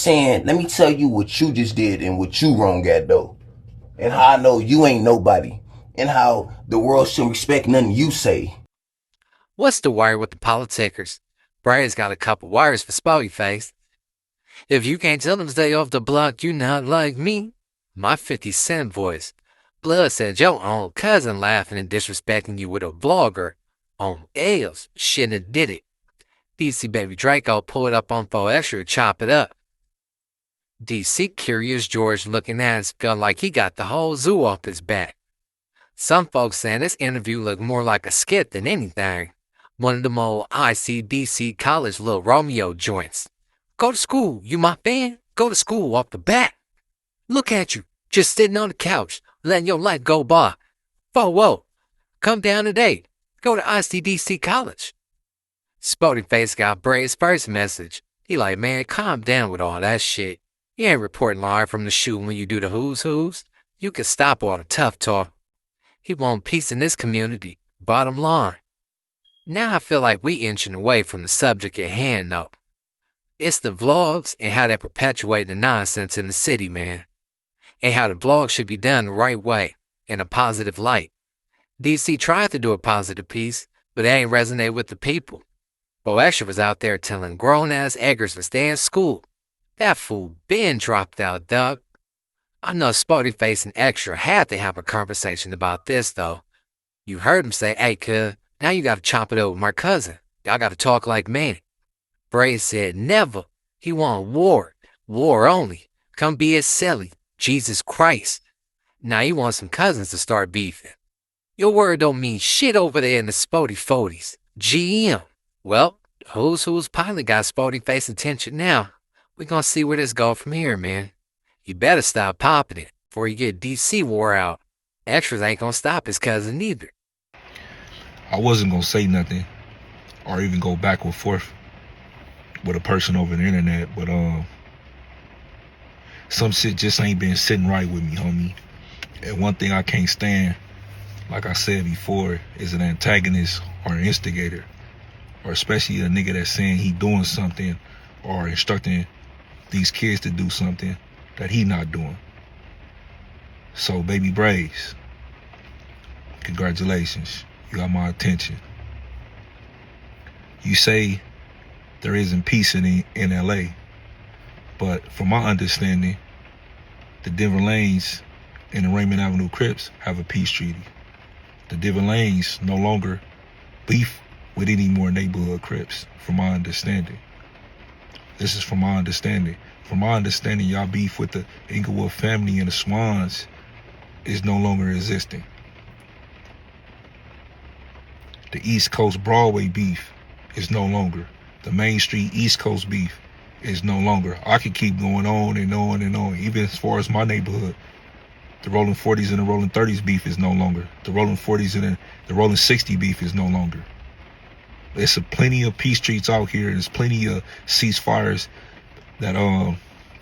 saying, let me tell you what you just did and what you wrong at though. And how I know you ain't nobody. And how the world should respect nothing you say. What's the wire with the politicers? Braze got a couple wires for Spoety Face. If you can't tell them to stay off the block, you not like me. My 50 Cent voice. Blood said your own cousin laughing and disrespecting you with a vlogger on L's. Shouldn't have did it. DC Baby Draco pull it up on 4Extra to chop it up. DC Curious George looking at his gun like he got the whole zoo off his back. Some folks saying this interview looked more like a skit than anything. One of them old ICDC college Lil Romeo joints. Go to school, you my fan? Go to school off the bat. Look at you, just sitting on the couch, letting your life go by. Whoa, come down today. Go to ICDC college. Spoety Face got Braze's first message. He like, man, calm down with all that shit. You ain't reporting live from the shoot when you do the who's. You can stop all the tough talk. He want peace in this community, bottom line. Now I feel like we inching away from the subject at hand though. It's the vlogs and how they perpetuate the nonsense in the city, man. And how the vlog should be done the right way, in a positive light. DC tried to do a positive piece, but it ain't resonate with the people. Bo Extra was out there telling grown-ass eggers to stay in school. That fool been dropped out, dog. I know Spoety Face and Extra had to have a conversation about this, though. You heard him say, hey, cuz, now you gotta chop it up with my cousin. Y'all gotta talk like men. Braze said never. He want war. War only. Come be his celly. Jesus Christ. Now he wants some cousins to start beefing. Your word don't mean shit over there in the Spoety Foties. GM. Well, who's pilot got Spoety Face attention now. We gonna see where this go from here, man. You better stop popping it before you get DC wore out. Extras ain't gonna stop his cousin either. I wasn't gonna say nothing or even go back and forth with a person over the internet, but some shit just ain't been sitting right with me, homie. And one thing I can't stand, like I said before, is an antagonist or an instigator, or especially a nigga that's saying he doing something or instructing these kids to do something that he not doing. So, baby Braze, congratulations. You got my attention. You say there isn't peace in LA, but from my understanding, the Denver Lanes and the Raymond Avenue Crips have a peace treaty. The Denver Lanes no longer beef with any more neighborhood Crips, from my understanding. This is from my understanding. From my understanding, y'all beef with the Inglewood family and the Swans is no longer existing. The East Coast Broadway beef is no longer. The Main Street East Coast beef is no longer. I could keep going on and on and on. Even as far as my neighborhood, the Rolling 40s and the Rolling 30s beef is no longer. The Rolling 40s and the Rolling 60 beef is no longer. There's plenty of peace treats out here. There's plenty of ceasefires that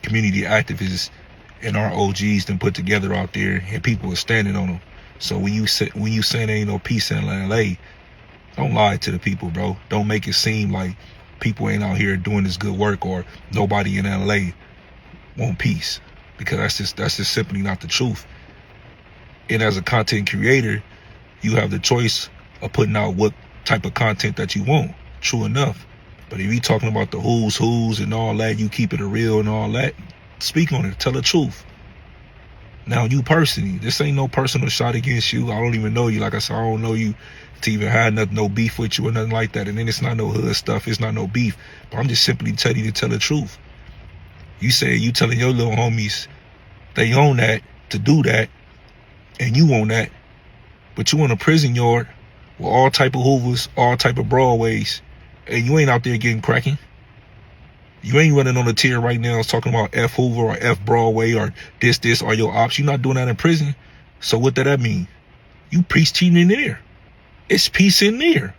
community activists and our OGs then put together out there, and people are standing on them. So when you say there ain't no peace in LA, don't lie to the people, bro. Don't make it seem like people ain't out here doing this good work or nobody in LA want peace, because that's just simply not the truth. And as a content creator, you have the choice of putting out what type of content that you want. True enough. But if you talking about the who's and all that, you keep it real and all that, speak on it, tell the truth. Now, you personally, this ain't no personal shot against you. I don't even know you. Like I said, I don't know you to even have nothing, no beef with you or nothing like that. And then it's not no hood stuff. It's not no beef. But I'm just simply telling you to tell the truth. You say you telling your little homies they own that to do that, and you own that, but you in a prison yard with all type of Hoovers, all type of Broadways, and you ain't out there getting cracking. You ain't running on the tier right now talking about F Hoover or F Broadway or this or your ops. You're not doing that in prison. So what does that mean? You peace cheating in there. It's peace in there.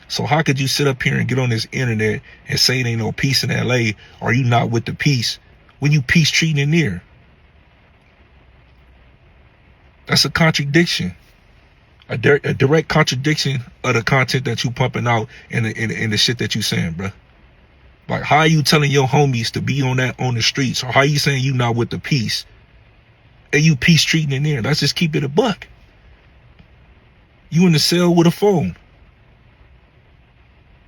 So how could you sit up here and get on this internet and say it ain't no peace in LA, or you not with the peace, when you peace treating in there? That's a contradiction. A direct contradiction of the content that you pumping out and the shit that you saying, bruh. Like, how are you telling your homies to be on the streets? Or how are you saying you not with the peace? And you peace treating in there. Let's just keep it a buck. You in the cell with a phone.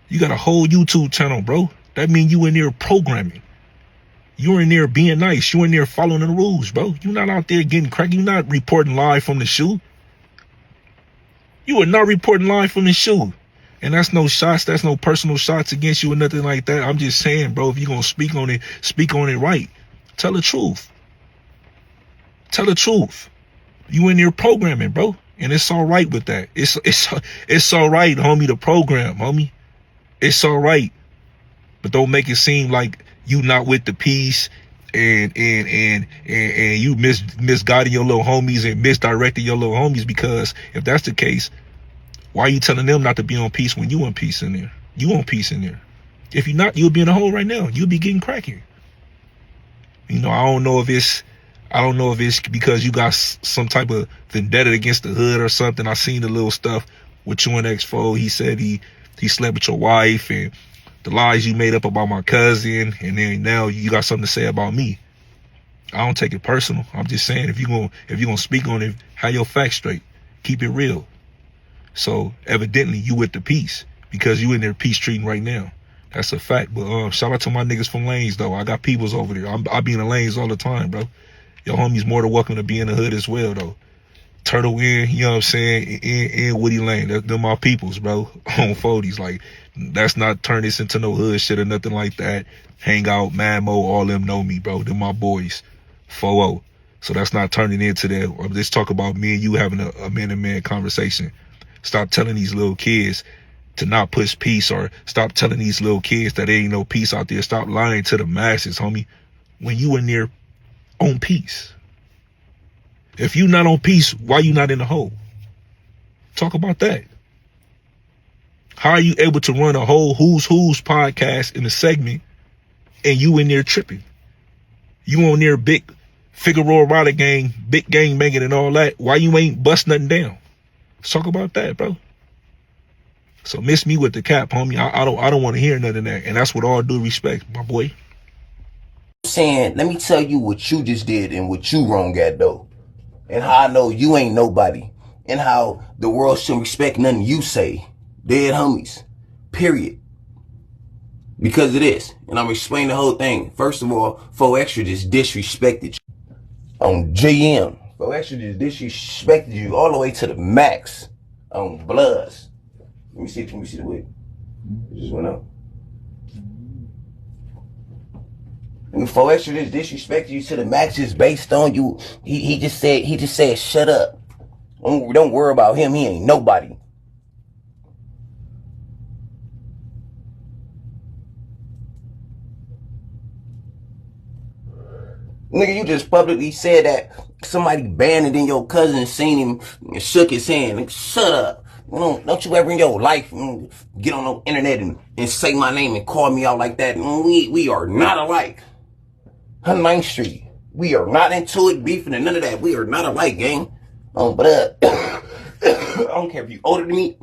You got a whole YouTube channel, bro. That means you in there programming. You're in there being nice. You're in there following the rules, bro. You're not out there getting cracked. You're not reporting live from the shoe. You are not reporting live from the shoe. And that's no shots. That's no personal shots against you or nothing like that. I'm just saying, bro, if you're going to speak on it right. Tell the truth. Tell the truth. You in there programming, bro. And it's all right with that. It's all right, homie, to program, homie. It's all right. But don't make it seem like you not with the peace and you misguiding your little homies and misdirecting your little homies, because if that's the case, why are you telling them not to be on peace when you on peace in there? You on peace in there. If you're not, you'll be in a hole right now. You'll be getting cracking. You know, I don't know if it's because you got some type of vendetta against the hood or something. I seen the little stuff with you and X4. He said he slept with your wife and the lies you made up about my cousin, and then now you got something to say about me. I don't take it personal. I'm just saying, if you're gonna speak on it, have your facts straight. Keep it real. So evidently you with the peace because you in there peace treating right now. That's a fact. But shout out to my niggas from Lanes though. I got peoples over there. I be in the Lanes all the time, bro. Your homies more than welcome to be in the hood as well though. Turtle in, you know what I'm saying, in Woody Lane. They're my peoples, bro. On 40s. Like, that's not turn this into no hood shit or nothing like that. Hang out, Mammo, all them know me, bro. They're my boys. 4-0. So that's not turning into that. Let's talk about me and you having a man-to-man conversation. Stop telling these little kids to not push peace, or stop telling these little kids that there ain't no peace out there. Stop lying to the masses, homie, when you in there on peace. If you not on peace, why you not in the hole? Talk about that. How are you able to run a whole Who's podcast in a segment and you in there tripping? You on there big Figueroa Rider gang, big gang banging and all that. Why you ain't bust nothing down? Let's talk about that, bro. So miss me with the cap, homie. I don't want to hear none of that. And that's with all due respect, my boy. Saying, let me tell you what you just did and what you wrong at though. And how I know you ain't nobody. And how the world shouldn't respect nothing you say. Dead homies. Period. Because of this. And I'm explaining the whole thing. First of all, 4Extra just disrespected you. On JM. 4Extra just disrespected you all the way to the max. On Bloods. Let me see the wig. It just went up. And 4Extra just disrespected you to the max just based on you. He just said shut up. Don't worry about him. He ain't nobody. Nigga, you just publicly said that somebody banned it and your cousin seen him and shook his hand. Like, shut up. Don't you ever in your life get on the internet and say my name and call me out like that. We are not alike. 109th Street. We are not into it, beefing and none of that. We are not alike, gang. But I don't care if you older than me,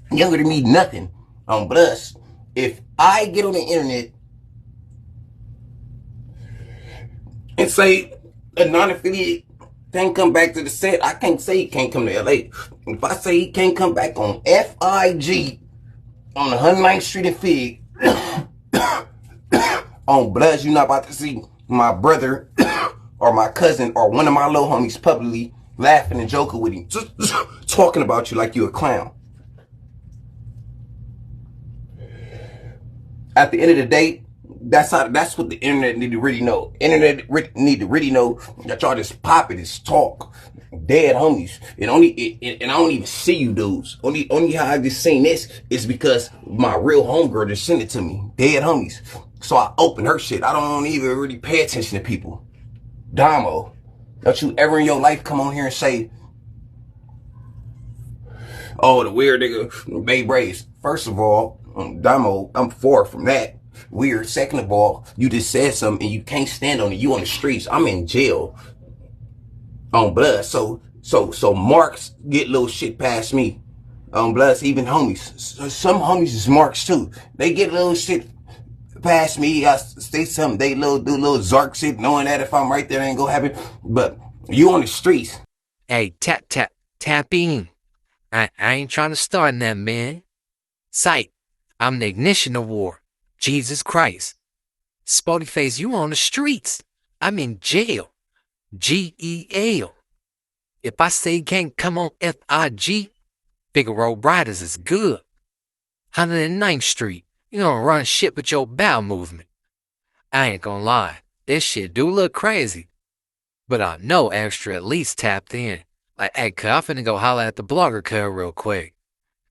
younger than me, nothing. But if I get on the internet and say a non-affiliate can't come back to the set, I can't say he can't come to LA. If I say he can't come back on FIG on the 109th Street and Fig, on Bloods, you're not about to see my brother or my cousin or one of my little homies publicly laughing and joking with him, just talking about you like you a clown. At the end of the day, that's what the internet need to really know. Internet need to really know that y'all just popping this talk. Dead homies. And I don't even see you dudes. Only how I just seen this is because my real homegirl just sent it to me. Dead homies. So I open her shit. I don't even really pay attention to people. Damo, don't you ever in your life come on here and say, oh, the weird nigga, B Brazy. First of all, Damo, I'm far from that. Weird. Second of all, you just said something and you can't stand on it. You on the streets. I'm in jail. On Blood. So marks get little shit past me. On Bloods, even homies. Some homies is marks too. They get little shit past me, I say something, they do little zark shit, knowing that if I'm right there, it ain't gonna happen. But you on the streets. Hey, tap in. I ain't trying to start that, man. Sight, I'm the ignition of war. Jesus Christ. Spoety Face, you on the streets. I'm in jail. GEL. If I say can't come on FIG, Figaro Riders is good. 109th Street, you gonna run shit with your bowel movement. I ain't gonna lie, this shit do look crazy. But I know Extra at least tapped in. Like, hey, cuz, I'm finna go holla at the blogger cuz real quick.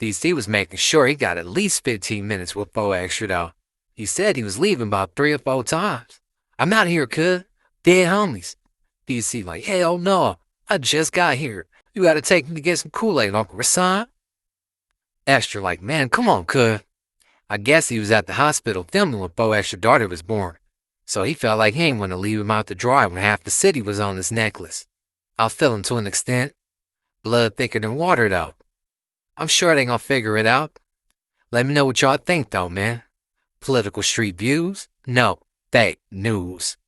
DC was making sure he got at least 15 minutes with 4 Extra though. He said he was leaving about 3 or 4 times. I'm out here, cuz. Dead homies. DC like, hell no, I just got here. You gotta take me to get some Kool-Aid, Uncle Rasan. Extra like, man, come on, cuz. I guess he was at the hospital filming when Bo Extra daughter was born. So he felt like he ain't want to leave him out to dry when half the city was on his necklace. I'll feel him to an extent. Blood thicker than water, though. I'm sure they gonna figure it out. Let me know what y'all think, though, man. Political street views? No, fake news.